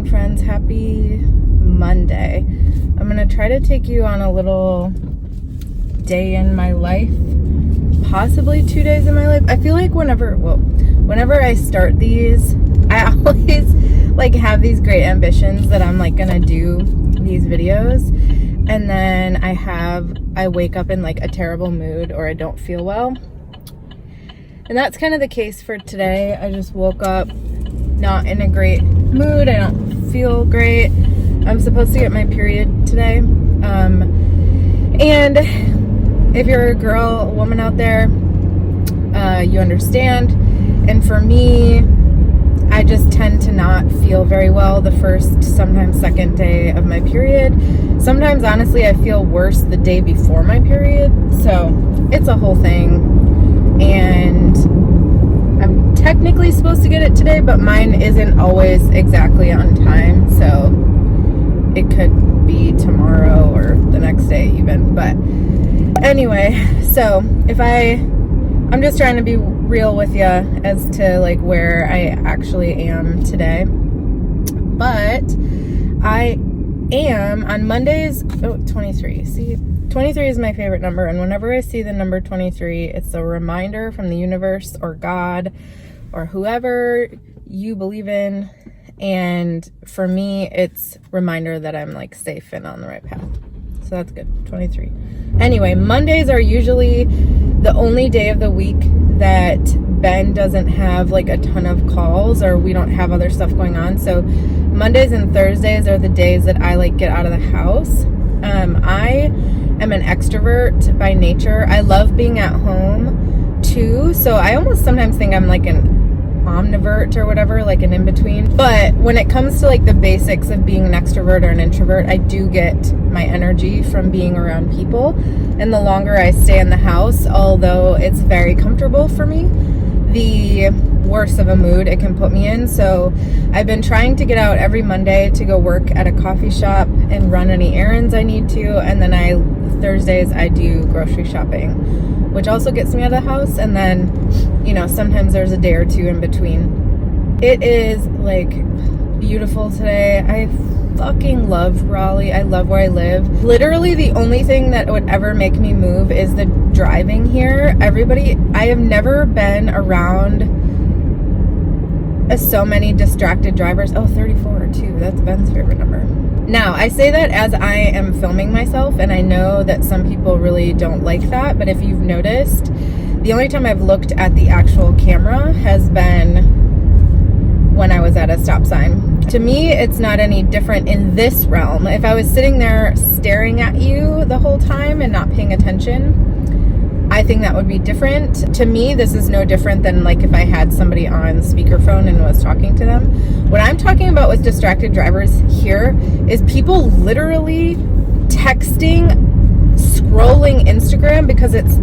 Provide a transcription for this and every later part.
morning, friends. Happy Monday. I'm gonna try to take you on a little day in my life, possibly 2 days in my life. I feel like whenever I start these, I always like have these great ambitions that I'm like gonna do these videos, and then I wake up in like a terrible mood or I don't feel well. And that's kind of the case for today. I just woke up not in a great mood. I don't feel great. I'm supposed to get my period today. And if you're a girl, a woman out there, you understand. And for me, I just tend to not feel very well the first, sometimes second day of my period. Sometimes, honestly, I feel worse the day before my period. So it's a whole thing. And I'm technically supposed to get it today, but mine isn't always exactly on time. So it could be tomorrow or the next day even. But anyway, so I'm just trying to be real with you as to like where I actually am today. But I am on Mondays. 23. See, 23 is my favorite number, and whenever I see the number 23, it's a reminder from the universe or God or whoever you believe in. And for me, it's a reminder that I'm like safe and on the right path. So that's good. 23. Anyway, Mondays are usually the only day of the week that Ben doesn't have like a ton of calls, or we don't have other stuff going on. So Mondays and Thursdays are the days that I like get out of the house. I am an extrovert by nature. I love being at home too. So I almost sometimes think I'm like an omnivert or whatever, like an in-between. But when it comes to like the basics of being an extrovert or an introvert, I do get my energy from being around people. And the longer I stay in the house, although it's very comfortable for me, the worse of a mood it can put me in. So I've been trying to get out every Monday to go work at a coffee shop and run any errands I need to. And then Thursdays I do grocery shopping, which also gets me out of the house. And then, sometimes there's a day or two in between. It is like beautiful today. I fucking love Raleigh. I love where I live. Literally the only thing that would ever make me move is the driving here. I have never been around so many distracted drivers. 34 too. That's Ben's favorite number. Now, I say that as I am filming myself, and I know that some people really don't like that, but if you've noticed, the only time I've looked at the actual camera has been when I was at a stop sign. To me, it's not any different in this realm. If I was sitting there staring at you the whole time and not paying attention, I think that would be different. To me, this is no different than like if I had somebody on speakerphone and was talking to them. What I'm talking about with distracted drivers here is people literally texting, scrolling Instagram because it's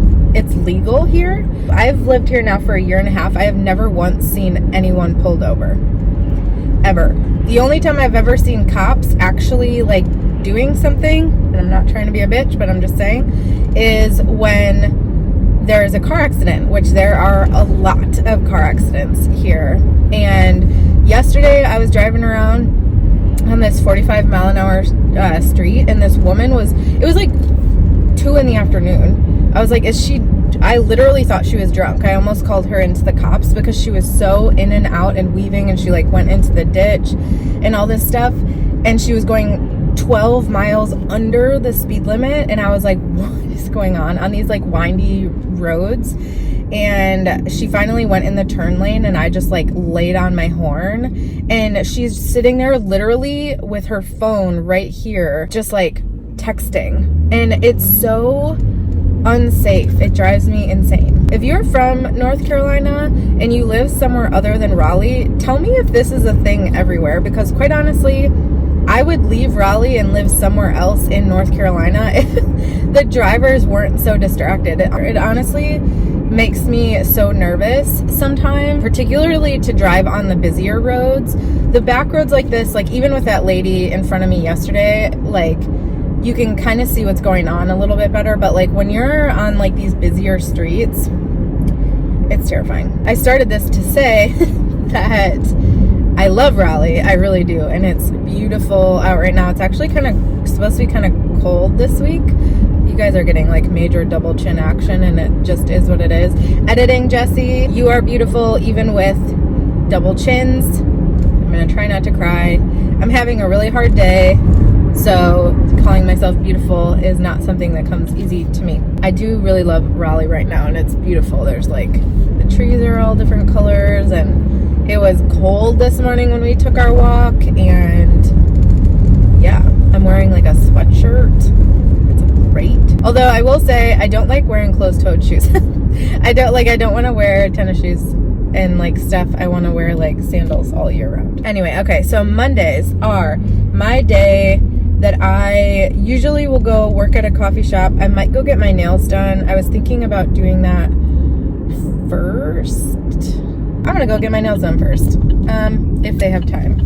legal here. I've lived here now for 1.5 years. I have never once seen anyone pulled over. Ever. The only time I've ever seen cops actually like doing something, and I'm not trying to be a bitch, but I'm just saying, is when there is a car accident, which there are a lot of car accidents here. And yesterday I was driving around on this 45-mile-an-hour street, and this woman it was like 2 p.m. I was like, I literally thought she was drunk. I almost called her into the cops because she was so in and out and weaving, and she like went into the ditch and all this stuff. And she was going 12 miles under the speed limit. And I was like, what is going on these like windy roads? And she finally went in the turn lane, and I just like laid on my horn. And she's sitting there literally with her phone right here, just like texting. And it's so unsafe. It drives me insane. If you're from North Carolina and you live somewhere other than Raleigh, tell me if this is a thing everywhere, because quite honestly, I would leave Raleigh and live somewhere else in North Carolina if the drivers weren't so distracted. It honestly makes me so nervous sometimes, particularly to drive on the busier roads. The back roads like this, like even with that lady in front of me yesterday, like you can kind of see what's going on a little bit better. But like when you're on like these busier streets, it's terrifying. I started this to say that I love Raleigh, I really do, and it's beautiful out right now. It's actually supposed to be kind of cold this week. You guys are getting like major double chin action, and it just is what it is. Editing, Jesse, you are beautiful even with double chins. I'm gonna try not to cry. I'm having a really hard day, so calling myself beautiful is not something that comes easy to me. I do really love Raleigh right now, and it's beautiful. There's like, the trees are all different colors, and it was cold this morning when we took our walk, and yeah, I'm wearing like a sweatshirt. It's great. Although I will say, I don't like wearing closed-toed shoes. I don't want to wear tennis shoes and like stuff. I want to wear like sandals all year round. Anyway, okay, so Mondays are my day that I usually will go work at a coffee shop. I might go get my nails done. I was thinking about doing that first. I'm gonna go get my nails done first, if they have time.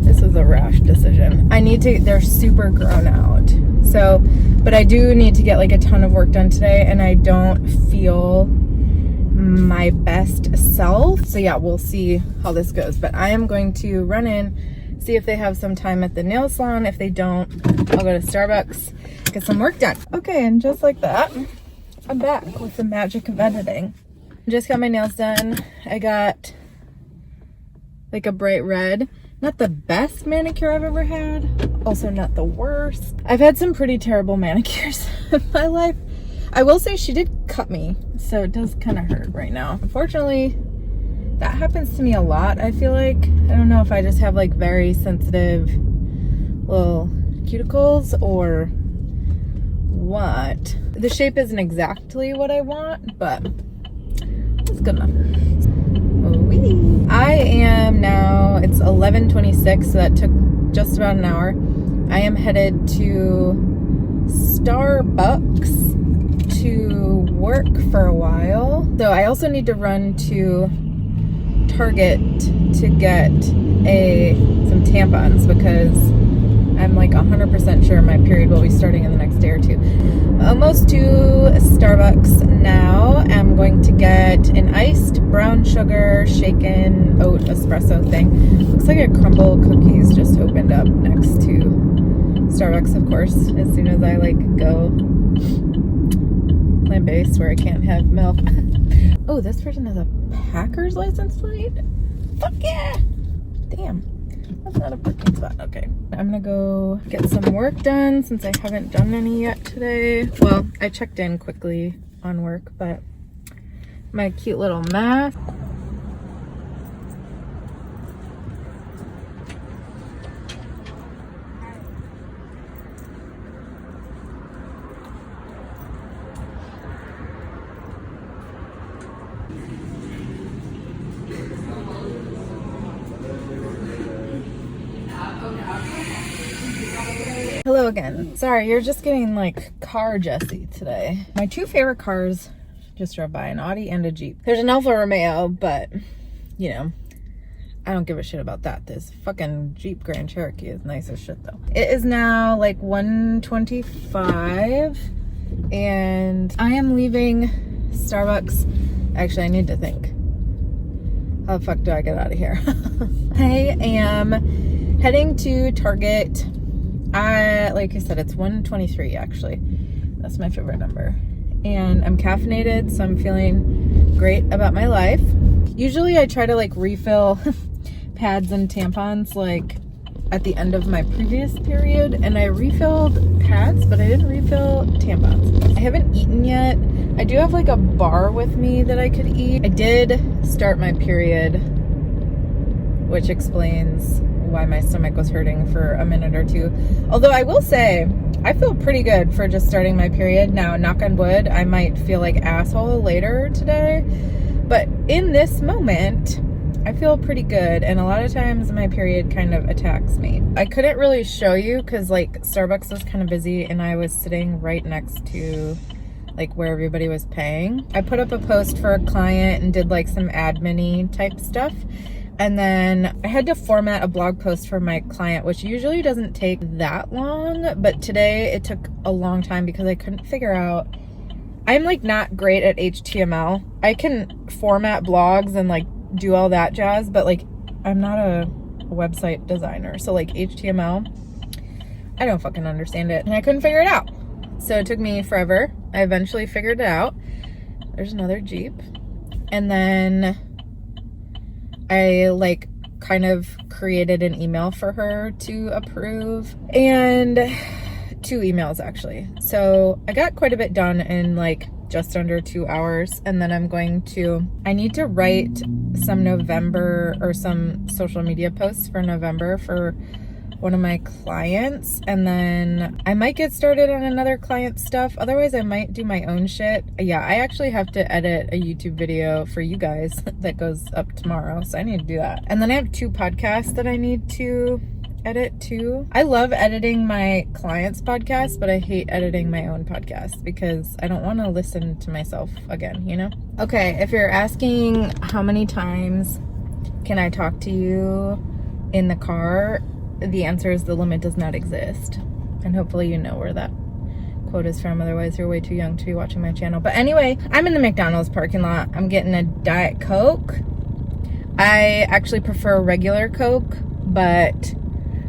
This is a rash decision. They're super grown out. So, but I do need to get like a ton of work done today, and I don't feel my best self. So yeah, we'll see how this goes. But I am going to run in, see if they have some time at the nail salon. If they don't, I'll go to Starbucks, get some work done. Okay, and just like that, I'm back with the magic of editing. Just got my nails done. I got like a bright red. Not the best manicure I've ever had. Also not the worst. I've had some pretty terrible manicures in my life. I will say she did cut me, so it does kind of hurt right now. Unfortunately, that happens to me a lot, I feel like. I don't know if I just have like very sensitive little cuticles or what. The shape isn't exactly what I want, but it's good enough. I am now, it's 11:26, so that took just about an hour. I am headed to Starbucks to work for a while. So I also need to run to Target to get some tampons, because I'm like 100% sure my period will be starting in the next day or two. Almost to Starbucks now. I'm going to get an iced brown sugar shaken oat espresso thing. Looks like a Crumble Cookies just opened up next to Starbucks, of course, as soon as I like go plant-based where I can't have milk. Oh, this person has a Packers license plate? Fuck yeah! Damn. That's not a parking spot. Okay. I'm gonna go get some work done since I haven't done any yet today. Well, I checked in quickly on work, but my cute little mask. Hello again. Sorry, you're just getting like car Jessie today. My two favorite cars just drove by, an Audi and a Jeep. There's an Alfa Romeo, but you know, I don't give a shit about that. This fucking Jeep Grand Cherokee is nice as shit though. It is now like 1:25 and I am leaving Starbucks. Actually, I need to think. How the fuck do I get out of here? I am heading to Target. Like I said, it's 1:23 actually. That's my favorite number. And I'm caffeinated, so I'm feeling great about my life. Usually I try to like refill pads and tampons like at the end of my previous period, and I refilled pads, but I didn't refill tampons. I haven't eaten yet. I do have like a bar with me that I could eat. I did start my period, which explains why my stomach was hurting for a minute or two. Although I will say, I feel pretty good for just starting my period. Now, knock on wood, I might feel like asshole later today, but in this moment, I feel pretty good, and a lot of times my period kind of attacks me. I couldn't really show you because like Starbucks was kind of busy and I was sitting right next to like where everybody was paying. I put up a post for a client and did like some admin-y type stuff. And then I had to format a blog post for my client, which usually doesn't take that long, but today it took a long time because I couldn't figure out. I'm like not great at HTML. I can format blogs and like do all that jazz, but like I'm not a website designer. So like HTML, I don't fucking understand it. And I couldn't figure it out. So it took me forever. I eventually figured it out. There's another Jeep. And then I like kind of created an email for her to approve, and 2 emails actually. So I got quite a bit done in like just under 2 hours. And then I need to write some November or some social media posts for November for one of my clients, and then I might get started on another client stuff. Otherwise I might do my own shit. Yeah, I actually have to edit a YouTube video for you guys that goes up tomorrow, so I need to do that. And then I have 2 podcasts that I need to edit too. I love editing my clients' podcasts, but I hate editing my own podcast because I don't want to listen to myself again, you know? Okay, if you're asking how many times can I talk to you in the car, the answer is the limit does not exist. And hopefully you know where that quote is from, otherwise you're way too young to be watching my channel. But anyway, I'm in the McDonald's parking lot. I'm getting a Diet Coke. I actually prefer regular Coke, but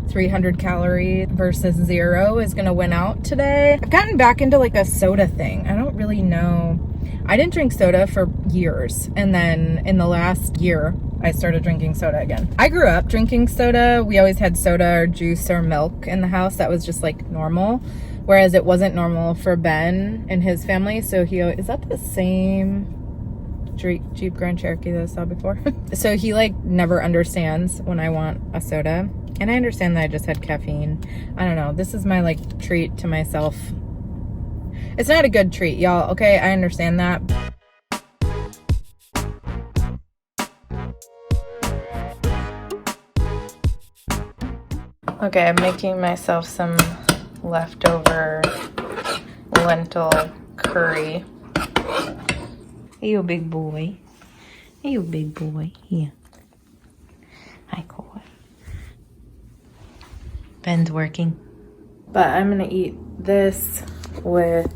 300 calories versus 0 is gonna win out today. I've gotten back into like a soda thing. I don't really know. I didn't drink soda for years, and then in the last year I started drinking soda again. I grew up drinking soda. We always had soda or juice or milk in the house. That was just like normal, whereas it wasn't normal for Ben and his family. So is that the same Jeep Grand Cherokee that I saw before? So he like never understands when I want a soda, and I understand that I just had caffeine. I don't know, this is my like treat to myself. It's not a good treat, y'all, okay? I understand that. Okay, I'm making myself some leftover lentil curry. Hey, you big boy. Hey, you big boy. Here. Hi, Cole. Ben's working. But I'm gonna eat this with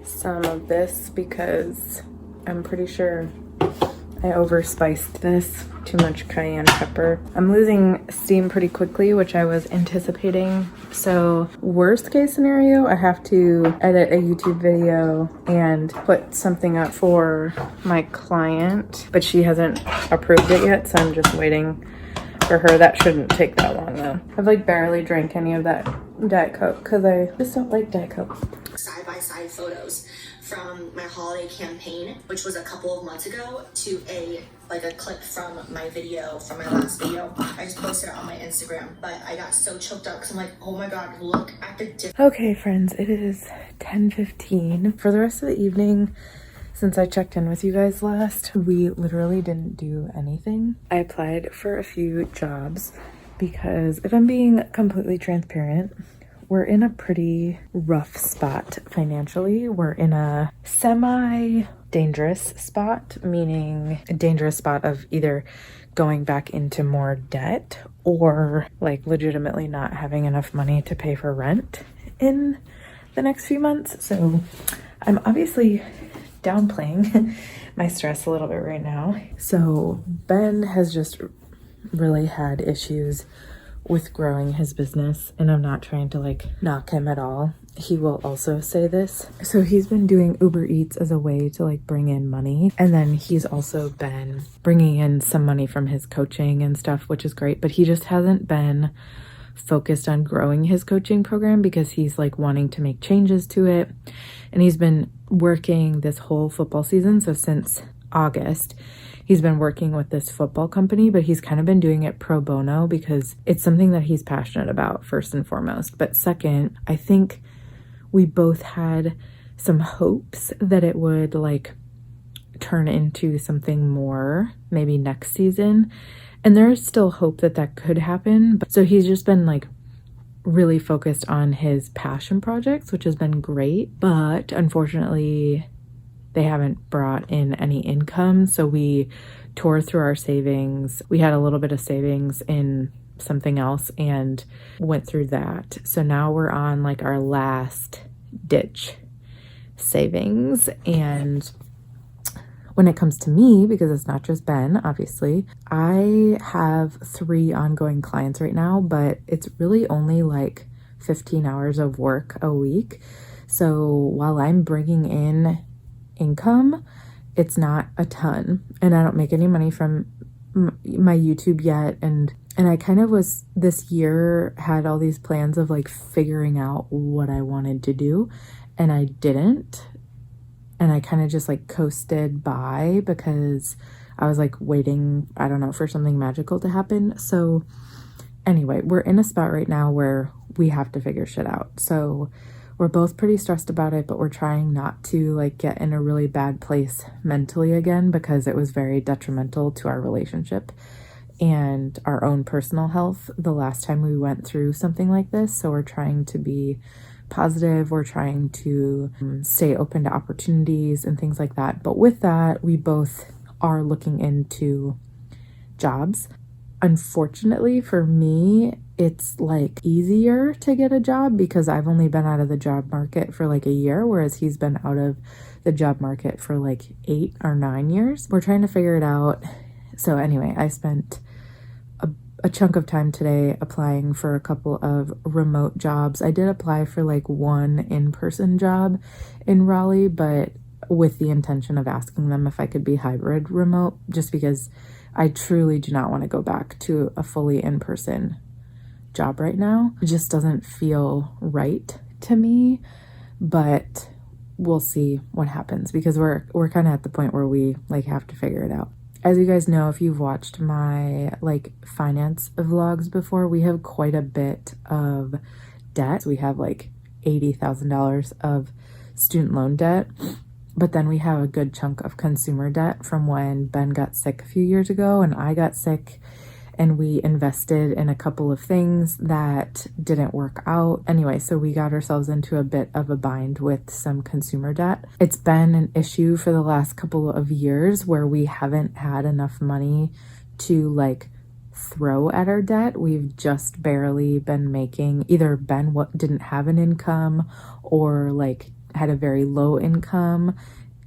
some of this because I'm pretty sure I overspiced this. Too much cayenne pepper. I'm losing steam pretty quickly, which I was anticipating. So worst case scenario, I have to edit a YouTube video and put something up for my client, but she hasn't approved it yet, so I'm just waiting for her. That shouldn't take that long though. I've like barely drank any of that Diet Coke because I just don't like Diet Coke. Side-by-side photos from my holiday campaign, which was a couple of months ago, to a clip from my video, from my last video. I just posted it on my Instagram, but I got so choked up because I'm like, oh my god, look at the Okay, friends, it is 10:15. For the rest of the evening, since I checked in with you guys last, we literally didn't do anything. I applied for a few jobs because, if I'm being completely transparent, we're in a pretty rough spot financially. We're in a semi-dangerous spot, meaning a dangerous spot of either going back into more debt or like legitimately not having enough money to pay for rent in the next few months. So I'm obviously downplaying my stress a little bit right now. So Ben has just really had issues with growing his business, and I'm not trying to like knock him at all. He will also say this. So he's been doing Uber Eats as a way to like bring in money, and then he's also been bringing in some money from his coaching and stuff, which is great, but he just hasn't been focused on growing his coaching program because he's like wanting to make changes to it. And he's been working this whole football season, so since August, he's been working with this football company, but he's kind of been doing it pro bono because it's something that he's passionate about, first and foremost. But second, I think we both had some hopes that it would like turn into something more maybe next season. And there is still hope that that could happen. But so he's just been like really focused on his passion projects, which has been great. But unfortunately, they haven't brought in any income. So we tore through our savings. We had a little bit of savings in something else and went through that. So now we're on like our last ditch savings, and When it comes to me, because it's not just Ben, obviously, I have 3 ongoing clients right now, but it's really only like 15 hours of work a week. So while I'm bringing in income, it's not a ton, and I don't make any money from my YouTube yet. And I kind of was, this year, had all these plans of like figuring out what I wanted to do, and I didn't. And I kind of just like coasted by because I was like waiting, I don't know, for something magical to happen. So anyway, we're in a spot right now where we have to figure shit out. So we're both pretty stressed about it, but we're trying not to like get in a really bad place mentally again, because it was very detrimental to our relationship and our own personal health the last time we went through something like this. So we're trying to be positive. We're trying to stay open to opportunities and things like that. But with that, we both are looking into jobs. Unfortunately for me, it's like easier to get a job because I've only been out of the job market for like a year, whereas he's been out of the job market for like 8 or 9 years. We're trying to figure it out. So anyway, I spent a chunk of time today applying for a couple of remote jobs. I did apply for like one in-person job in Raleigh, but with the intention of asking them if I could be hybrid remote, just because I truly do not want to go back to a fully in-person job right now. It just doesn't feel right to me, but we'll see what happens, because we're kind of at the point where we like have to figure it out. As you guys know, if you've watched my like finance vlogs before, we have quite a bit of debt. We have like $80,000 of student loan debt, but then we have a good chunk of consumer debt from when Ben got sick a few years ago and I got sick, and we invested in a couple of things that didn't work out. Anyway, so we got ourselves into a bit of a bind with some consumer debt. It's been an issue for the last couple of years where we haven't had enough money to like throw at our debt. We've just barely been making, either Ben didn't have an income or like had a very low income.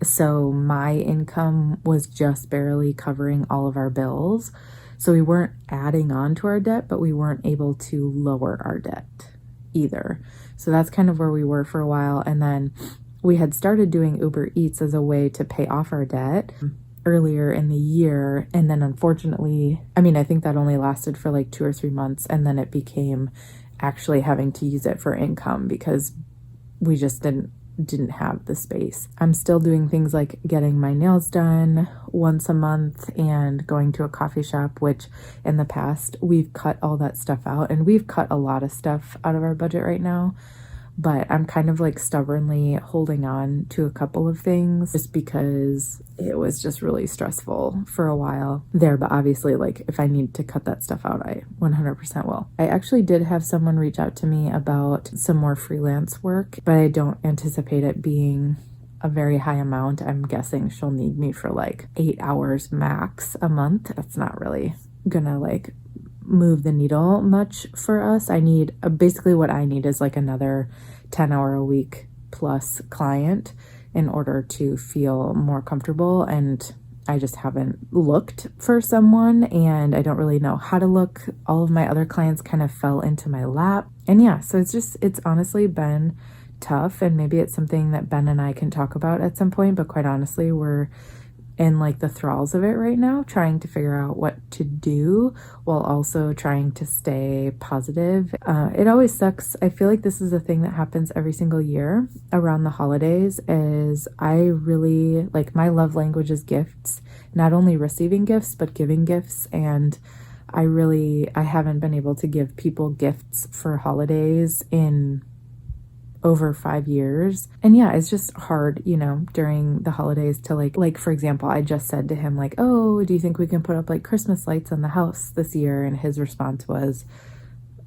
So my income was just barely covering all of our bills. So we weren't adding on to our debt, but we weren't able to lower our debt either. So that's kind of where we were for a while. And then we had started doing Uber Eats as a way to pay off our debt earlier in the year. And then unfortunately, I mean, I think that only lasted for like 2 or 3 months. And then it became actually having to use it for income because we just didn't have the space. I'm still doing things like getting my nails done once a month and going to a coffee shop, which in the past we've cut all that stuff out, and we've cut a lot of stuff out of our budget right now. But I'm kind of like stubbornly holding on to a couple of things just because it was just really stressful for a while there. But obviously, like if I need to cut that stuff out, I 100% will. I actually did have someone reach out to me about some more freelance work, but I don't anticipate it being a very high amount. I'm guessing she'll need me for like 8 hours max a month. That's not really gonna like move the needle much for us. I need basically what I need is like another 10-hour a week plus client in order to feel more comfortable, and I just haven't looked for someone, and I don't really know how to look. All of my other clients kind of fell into my lap, and yeah, so it's honestly been tough, and maybe it's something that Ben and I can talk about at some point, but quite honestly, we're in like the thralls of it right now, trying to figure out what to do while also trying to stay positive. It always sucks. I feel like this is a thing that happens every single year around the holidays, is I really like, my love language is gifts, not only receiving gifts, but giving gifts. And I haven't been able to give people gifts for holidays in over 5 years. And yeah, it's just hard, you know, during the holidays to like for example, I just said to him like, oh, do you think we can put up like Christmas lights on the house this year? And his response was,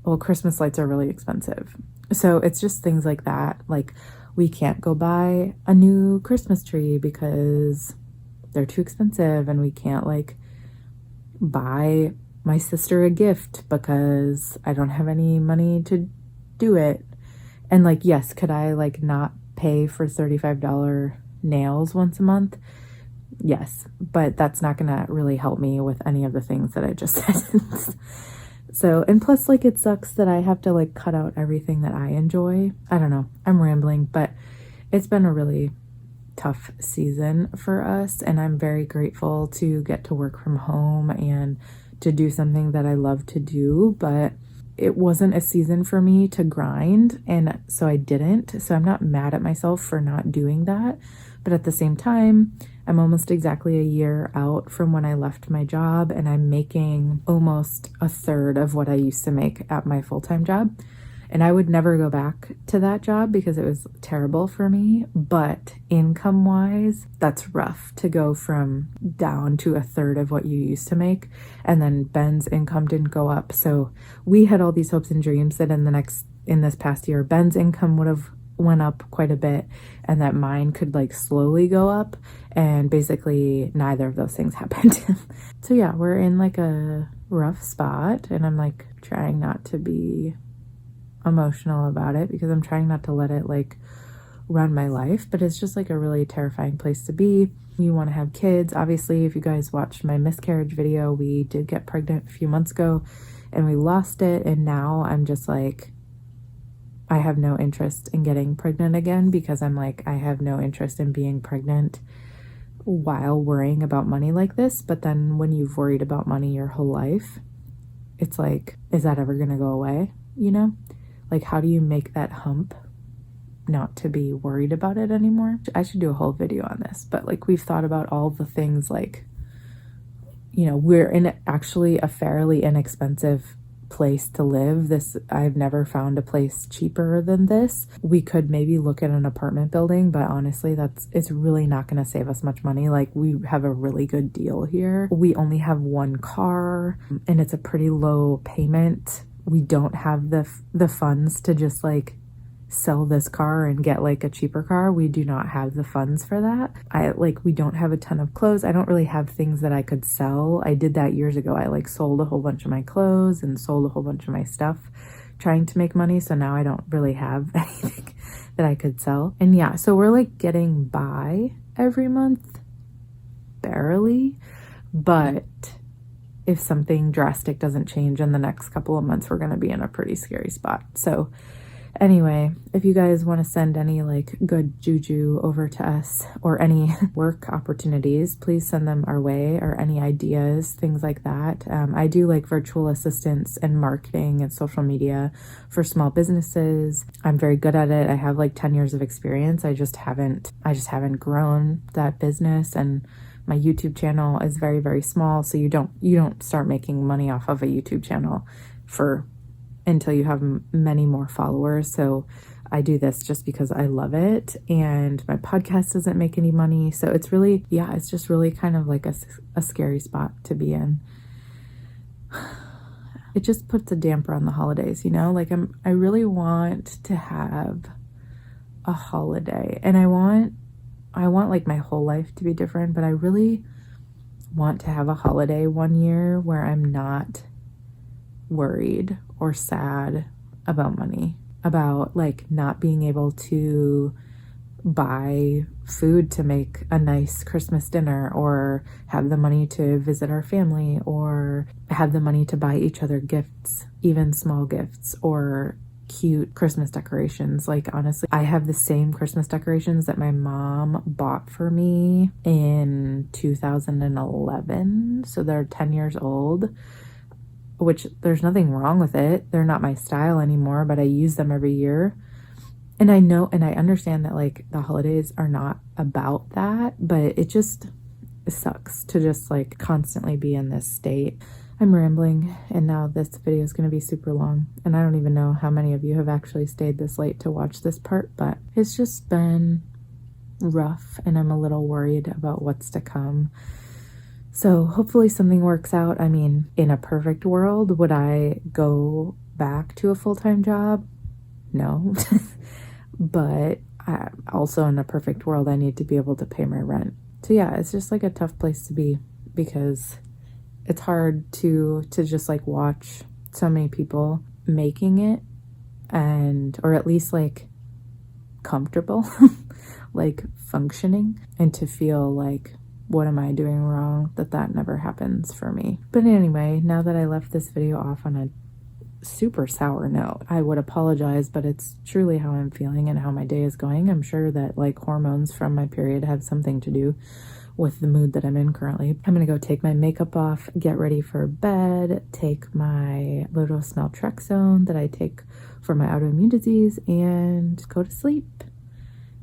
well, Christmas lights are really expensive. So it's just things like that. Like we can't go buy a new Christmas tree because they're too expensive, and we can't like buy my sister a gift because I don't have any money to do it. And like, yes, could I like not pay for $35 nails once a month? yes, but that's not gonna really help me with any of the things that I just said. So, and plus, like, it sucks that I have to, like, cut out everything that I enjoy. I don't know. I'm rambling, but it's been a really tough season for us, and I'm very grateful to get to work from home and to do something that I love to do, but it wasn't a season for me to grind, and so I didn't. So I'm not mad at myself for not doing that, but at the same time, I'm almost exactly a year out from when I left my job, and I'm making almost a third of what I used to make at my full-time job. And I would never go back to that job because it was terrible for me. But income-wise, that's rough to go from down to a third of what you used to make. And then Ben's income didn't go up. So we had all these hopes and dreams that in this past year, Ben's income would have went up quite a bit and that mine could like slowly go up. And basically neither of those things happened. So yeah, we're in like a rough spot, and I'm like trying not to be emotional about it because I'm trying not to let it like run my life, but it's just like a really terrifying place to be. You want to have kids. Obviously, if you guys watched my miscarriage video, we did get pregnant a few months ago and we lost it, and now I'm just like, I have no interest in getting pregnant again because I'm like, I have no interest in being pregnant while worrying about money like this. But then when you've worried about money your whole life, it's like, is that ever gonna go away? You know? Like, how do you make that hump not to be worried about it anymore? I should do a whole video on this, but like we've thought about all the things like, you know, we're in actually a fairly inexpensive place to live. I've never found a place cheaper than this. We could maybe look at an apartment building, but honestly, it's really not going to save us much money. Like, we have a really good deal here. We only have one car and it's a pretty low payment. We don't have the funds to just like sell this car and get like a cheaper car. We do not have the funds for that. We don't have a ton of clothes. I don't really have things that I could sell. I did that years ago. I like sold a whole bunch of my clothes and sold a whole bunch of my stuff trying to make money. So now I don't really have anything that I could sell. And yeah, so we're like getting by every month, barely, but if something drastic doesn't change in the next couple of months, we're going to be in a pretty scary spot. So anyway, if you guys want to send any like good juju over to us or any work opportunities, please send them our way, or any ideas, things like that. I do like virtual assistants and marketing and social media for small businesses. I'm very good at it. I have like 10 years of experience. I just haven't grown that business, and my YouTube channel is very, very small. So you don't start making money off of a YouTube channel until you have many more followers. So I do this just because I love it, and my podcast doesn't make any money. So it's really, yeah, it's just really kind of like a scary spot to be in. It just puts a damper on the holidays, you know, like I really want to have a holiday, and I want like my whole life to be different, but I really want to have a holiday one year where I'm not worried or sad about money, about like not being able to buy food to make a nice Christmas dinner, or have the money to visit our family, or have the money to buy each other gifts, even small gifts, or cute Christmas decorations. Like, honestly, I have the same Christmas decorations that my mom bought for me in 2011. So they're 10 years old, which there's nothing wrong with it. They're not my style anymore, but I use them every year. And I know, and I understand that like the holidays are not about that, but it sucks to just like constantly be in this state. I'm rambling, and now this video is going to be super long, and I don't even know how many of you have actually stayed this late to watch this part, but it's just been rough, and I'm a little worried about what's to come. So hopefully something works out. I mean, in a perfect world, would I go back to a full-time job? No. But also in a perfect world, I need to be able to pay my rent. So yeah, it's just like a tough place to be, because it's hard to just like watch so many people making it, or at least like comfortable, like functioning, and to feel like what am I doing wrong that never happens for me. But anyway, now that I left this video off on a super sour note, I would apologize, but it's truly how I'm feeling and how my day is going. I'm sure that like hormones from my period have something to do with the mood that I'm in currently. I'm gonna go take my makeup off, get ready for bed, take my low-dose naltrexone that I take for my autoimmune disease, and go to sleep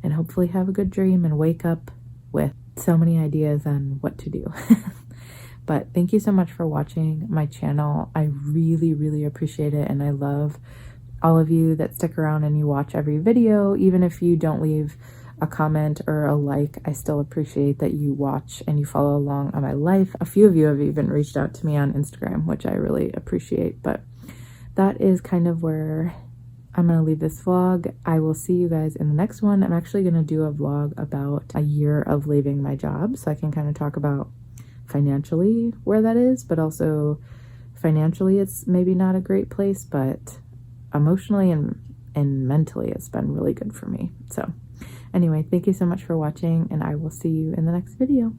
and hopefully have a good dream and wake up with so many ideas on what to do. But thank you so much for watching my channel. I really, really appreciate it, and I love all of you that stick around and you watch every video. Even if you don't leave a comment or a like, I still appreciate that you watch and you follow along on my life. A few of you have even reached out to me on Instagram, which I really appreciate. But that is kind of where I'm gonna leave this vlog. I will see you guys in the next one. I'm actually gonna do a vlog about a year of leaving my job, so I can kind of talk about financially where that is, but also financially it's maybe not a great place, but emotionally and mentally it's been really good for me. So anyway, thank you so much for watching, and I will see you in the next video.